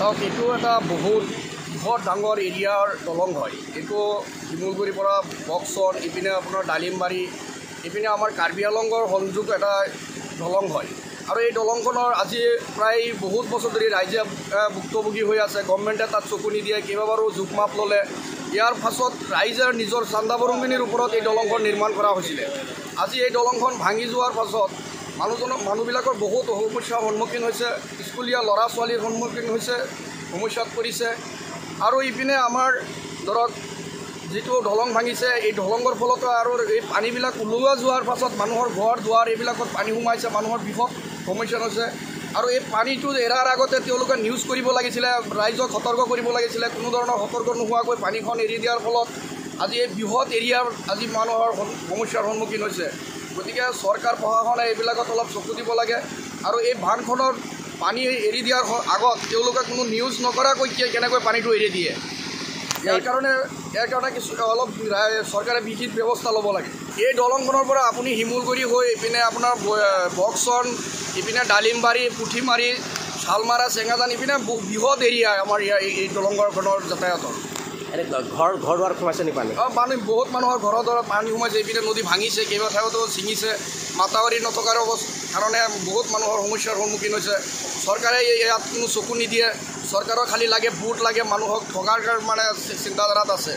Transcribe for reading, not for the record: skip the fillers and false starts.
চাওক এইটো এটা বহুত বৃহৎ ডাঙৰ এৰিয়াৰ দলং হয়। এইটো শিমলগুৰিৰ পৰা বক্সৰ ইপিনে আপোনাৰ ডালিমবাৰী ইপিনে আমাৰ কাৰ্বি আংলঙৰ সংযোগ এটা দলং হয়। আৰু এই দলংখনৰ আজি প্ৰায় বহুত বছৰ ধৰি ৰাইজে ভুক্তভোগী হৈ আছে। গভৰ্ণমেণ্টে তাত চকু নিদিয়ে, কেইবাবাৰো জোখ মাপ ল'লে। ইয়াৰ পাছত ৰাইজে নিজৰ চান্দা বৰঙণিৰ ওপৰত এই দলংখন নিৰ্মাণ কৰা হৈছিলে। আজি এই দলংখন ভাঙি যোৱাৰ পাছত মানুহবিলাকৰ বহুত সমস্যাৰ সন্মুখীন হৈছে। স্কুলীয়া ল'ৰা ছোৱালীৰ সন্মুখীন হৈছে, সমস্যাত পৰিছে। আৰু ইপিনে আমাৰ ধৰক যিটো দলং ভাঙিছে, এই দলঙৰ ফলতো আৰু এই পানীবিলাক ওলোৱা যোৱাৰ পাছত মানুহৰ ঘৰ দুৱাৰ এইবিলাকত পানী সোমাইছে, মানুহৰ বৃহৎ সমস্যা হৈছে। আৰু এই পানীটো এৰাৰ আগতে তেওঁলোকে নিউজ কৰিব লাগিছিলে, ৰাইজক সতৰ্ক কৰিব লাগিছিলে। কোনো ধৰণৰ সতৰ্ক নোহোৱাকৈ পানীখন এৰি দিয়াৰ ফলত আজি এই বৃহৎ এৰিয়াৰ আজি মানুহৰ সমস্যাৰ সন্মুখীন হৈছে। গতিকে চৰকাৰ প্ৰশাসনে এইবিলাকত অলপ চকু দিব লাগে। আৰু এই বান্ধখনৰ পানী এৰি দিয়াৰ আগত তেওঁলোকে কোনো নিউজ নকৰাকৈ কেনেকৈ পানীটো এৰি দিয়ে, ইয়াৰ কাৰণে কিছু অলপ চৰকাৰে বিহিত ব্যৱস্থা ল'ব লাগে। এই দলংখনৰ পৰা আপুনি শিমলগুৰি হৈ ইপিনে আপোনাৰ বক্সন ইপিনে ডালিমবাৰী পুঠিমাৰী শালমাৰা চেঙাজান ইপিনে বৃহৎ এৰিয়া আমাৰ এই দলংখনৰ যাতায়াতৰ। এনে ঘৰ দুৱাৰ সোমাইছে নি পানী? পানী বহুত মানুহৰ ঘৰৰ দ্বাৰত পানী সোমাইছে। ইপিনে নদী ভাঙিছে, কেইবা ঠাইতো ছিঙিছে। মাতাৱাৰী নথকাৰ কাৰণে বহুত মানুহৰ সমস্যাৰ সন্মুখীন হৈছে। চৰকাৰে ইয়াত কোনো চকু নিদিয়ে। চৰকাৰৰ খালী লাগে ভোট লাগে, মানুহক ঠগাৰ মানে চিন্তাধাৰাত আছে।